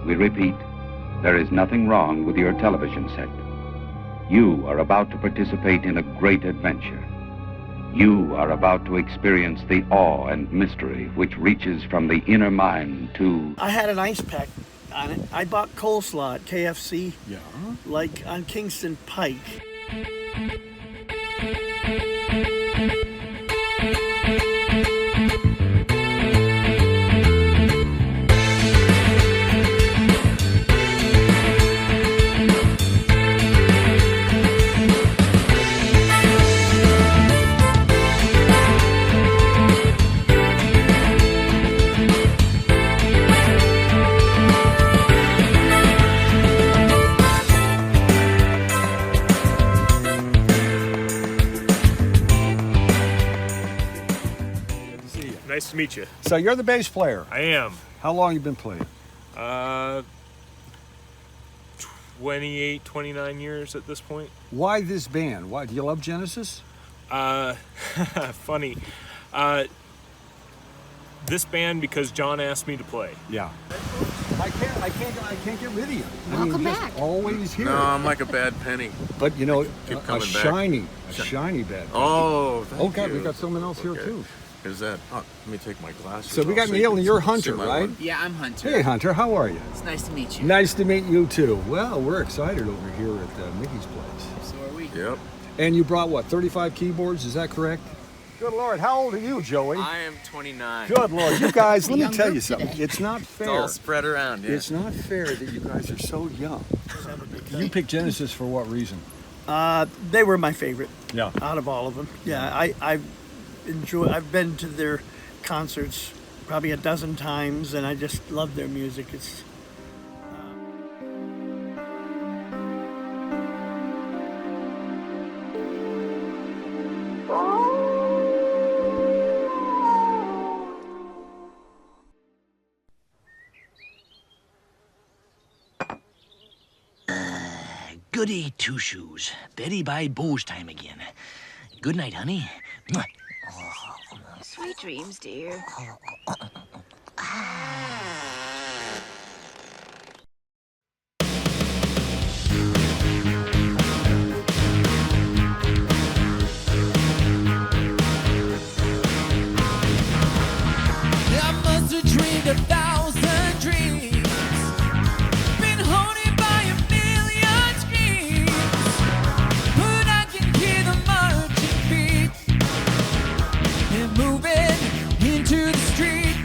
We repeat, there is nothing wrong with your television set. You are about to participate in a great adventure. You are about to experience the awe and mystery which reaches from the inner mind to... I had an ice pack on it. I bought coleslaw at KFC. Yeah? Like on Kingston Pike. Nice to meet you. So you're the bass player. I am. How long you been playing? 28, 29 years at this point. Why this band? Why do you love Genesis? Funny. This band because John asked me to play. Yeah. I can't get rid of you. Welcome just back. Always here. No, I'm like a bad penny. But you know, Keep a coming back. shiny bad. Oh, thank Oh God, you. we got someone else here Okay. too. Is that? Oh, let me take my glasses. So we off got you Neil, can and you're see Hunter, my right? one. Yeah, I'm Hunter. Hey Hunter, how are you? It's nice to meet you. Nice to meet you too. Well, we're excited over here at Mickey's place. So are we. Yep. And you brought what, 35 keyboards? Is that correct? Good Lord, how old are you, Joey? I am 29. Good Lord, you guys, let me Young tell group you something. today. It's not It's fair. all spread around, yeah. It's not fair that you guys are so young. You picked Genesis for what reason? They were my favorite Yeah. out of all of them. Yeah, I've been to their concerts probably a dozen times, and I just love their music. It's Goody two shoes. Betty by Bo's time again. Good night, honey. Mwah. Sweet dreams, dear. I must have dreamed 1,000 dreams, been haunted by a million screams, but I can hear the marching feet and moving into the street.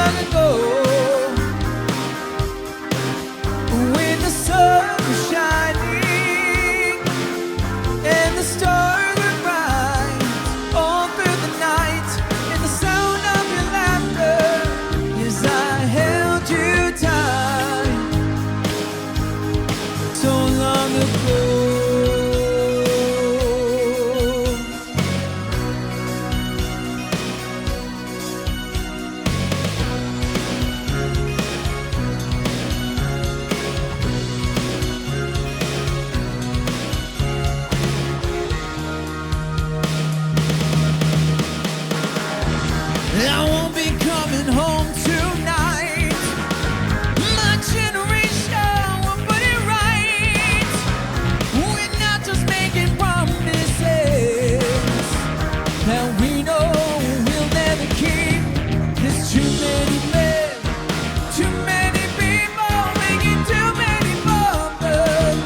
long ago. When the sun was shining and the stars were bright all through the night, and the sound of your laughter as I held you tight so long ago. I won't be coming home tonight. My generation will put it right. We're not just making promises that we know we'll never keep. There's too many men, too many people making too many bubbles,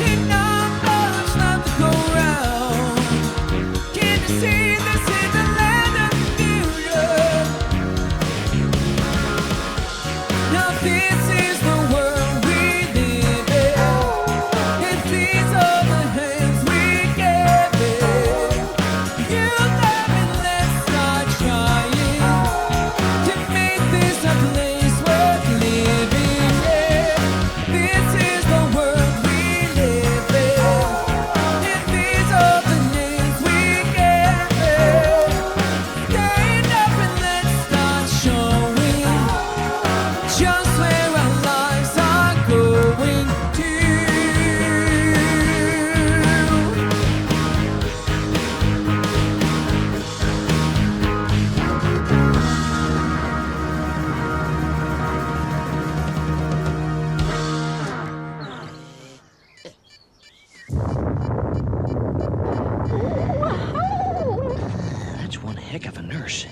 and not much left to go round. Can't you see this is the land of confusion? Now this is the world we live in, and these are the hands we gave it. You love and let's start trying to make this a place worth living in. This is the world we live in, and these are the names we gave it. Stand up and let's start showing just where our lives are going to. That's one heck of a nurse.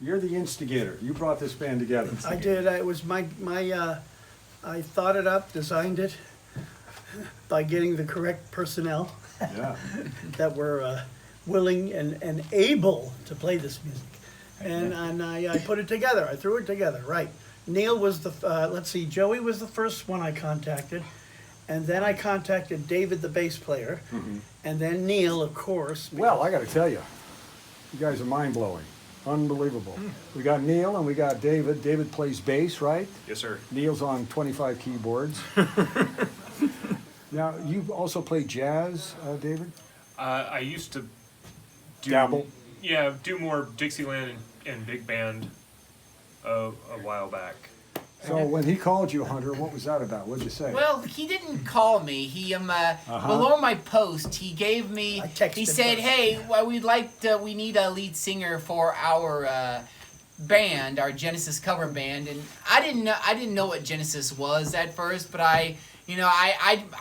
You're the instigator. You brought this band together. I did. It was my I thought it up, designed it by getting the correct personnel Yeah. that were willing and able to play this music. And I put it together. I threw it together, right. Neil was the, let's see, Joey was the first one I contacted. And then I contacted David, the bass player. And then Neil, of course. Well, I got to tell you, you guys are mind-blowing. Unbelievable. We got Neil and we got David. David plays bass, right? Yes, sir. Neil's on 25 keyboards. Now, you also play jazz, David? I used to do Dabble? Yeah, do more Dixieland and big band a while back. So when he called you, Hunter, what was that about? What'd you say? Well, he didn't call me. He below my post, he gave me. I texted He said, first. "Hey, well, we need a lead singer for our band, our Genesis cover band." And I didn't know what Genesis was at first, but I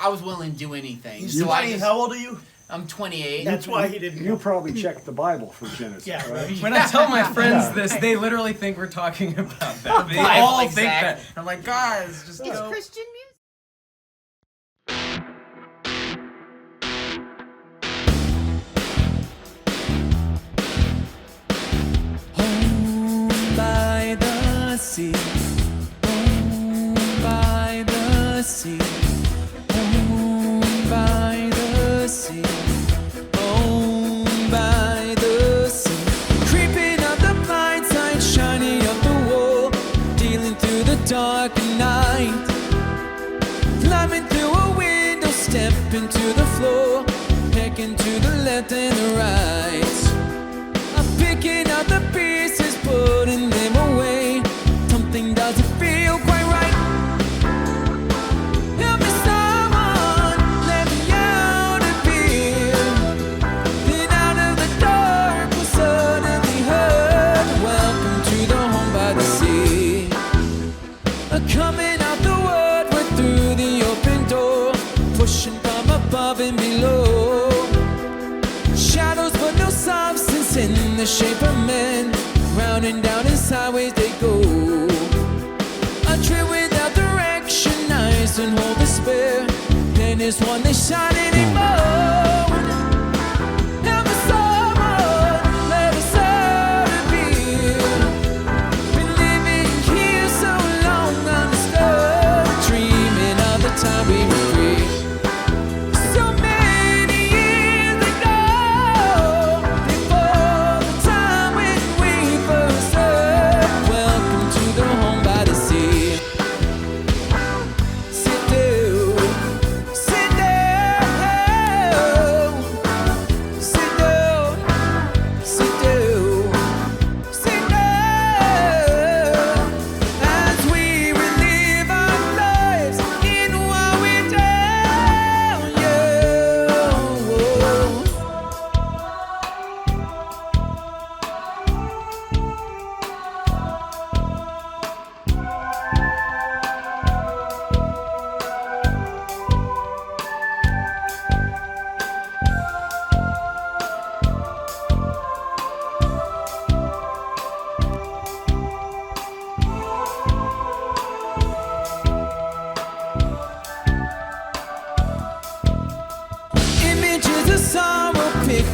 was willing to do anything. He's So 20. How old are you? I'm 28. That's why he didn't You know. probably checked the Bible for Genesis, Yeah, right? When I tell my friends this, they literally think we're talking about that. They Bible, all think that. exactly. I'm like, guys, just It's go. Christian music. Home by the sea, home by the sea, home by the sea, home by the sea. Creeping up the blind side, shining up the wall, dealing through the dark night. Climbing through a window, stepping to the floor, pecking to the left and the right. I'm picking up the pieces, putting them away. Something doesn't feel quite right. Help me, someone, let me out of here. Then out of the dark, we suddenly heard, welcome to the home by the sea. Coming out the woodwork through the open door, pushing from above and below. Shadows but no substance in the shape of men, rounding down his highways they go. A trail without direction, eyes and hold despair. Then there's one they shine anymore.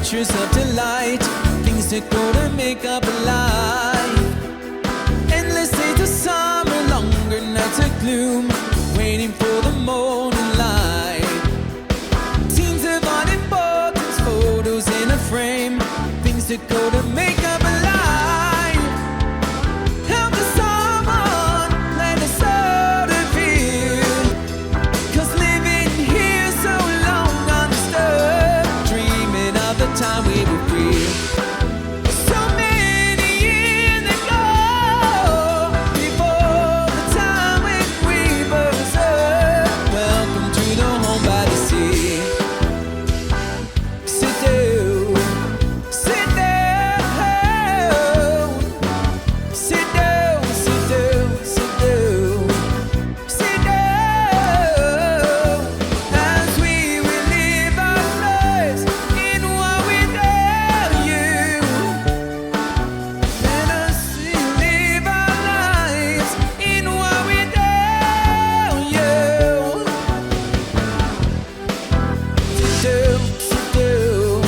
pictures of delight, things that go to make up a life. Endless days of summer, longer nights of gloom, waiting for the morning light. Teams of unimportance, photos in a frame, things that go to make up a life. Help us someone, let us all to feel, 'cause living here so long undisturbed, dreaming of the time we were free. So many years ago, before the time when we first heard, welcome to the home by the sea. Sit down, sit down, sit down, sit down, sit down, sit down, as we will live our lives in what we tell you. Let us live our lives in what we tell you. Sit down, sit down,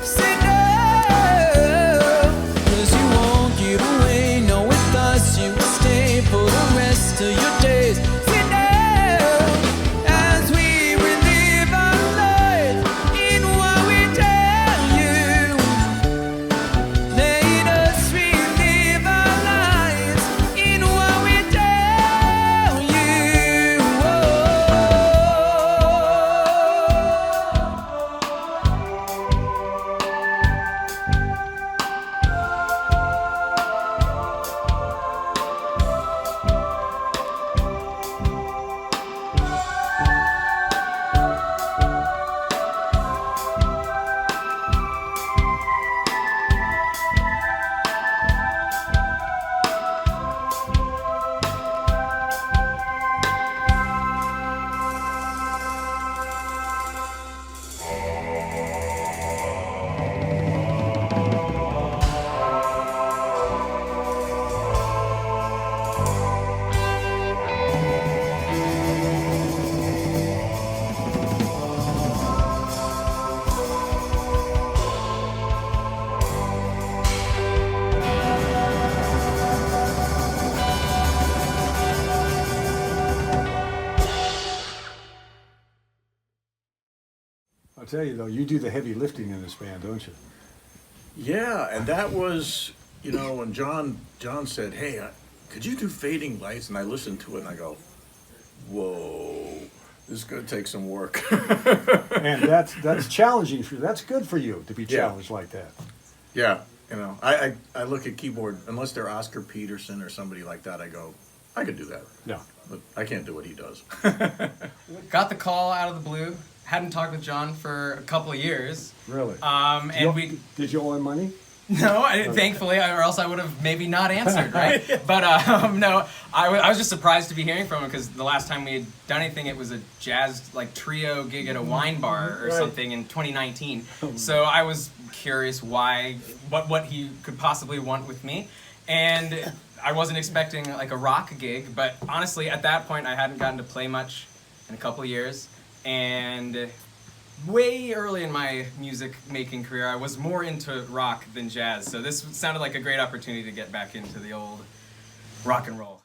sit down, 'cause you won't get away. No, with us you will stay for the rest of your days. Sit down, as we relive our lives in what we tell you. Let us relive our lives in what we tell you. I'll tell you though, you do the heavy lifting in this band, don't you? Yeah, and that was, you know, when John said, "Hey, could you do Fading Lights?" and I listened to it and I go, "Whoa, this is gonna take some work." And that's challenging for you. That's good for you to be Yeah. challenged like that. Yeah, you know, I look at keyboard, unless they're Oscar Peterson or somebody like that, I go, I could do that. Yeah. But I can't do what he does. Got the call out of the blue. Hadn't talked with John for a couple of years. Really? Did you owe him money? No, thancefully, or else I would have maybe not answered, right? But no, I was just surprised to be hearing from him because the last time we had done anything, it was a jazz like trio gig at a wine bar or something in 2019. So I was curious what he could possibly want with me, and I wasn't expecting like a rock gig. But honestly, at that point, I hadn't gotten to play much in a couple of years, and way early in my music making career, I was more into rock than jazz. So this sounded like a great opportunity to get back into the old rock and roll.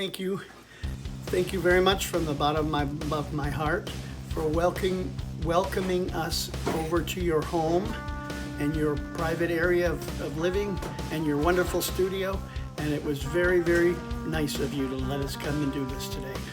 thank you. Thank you very much from the bottom of my heart for welcoming us over to your home and your private area of living and your wonderful studio. And it was very, very nice of you to let us come and do this today.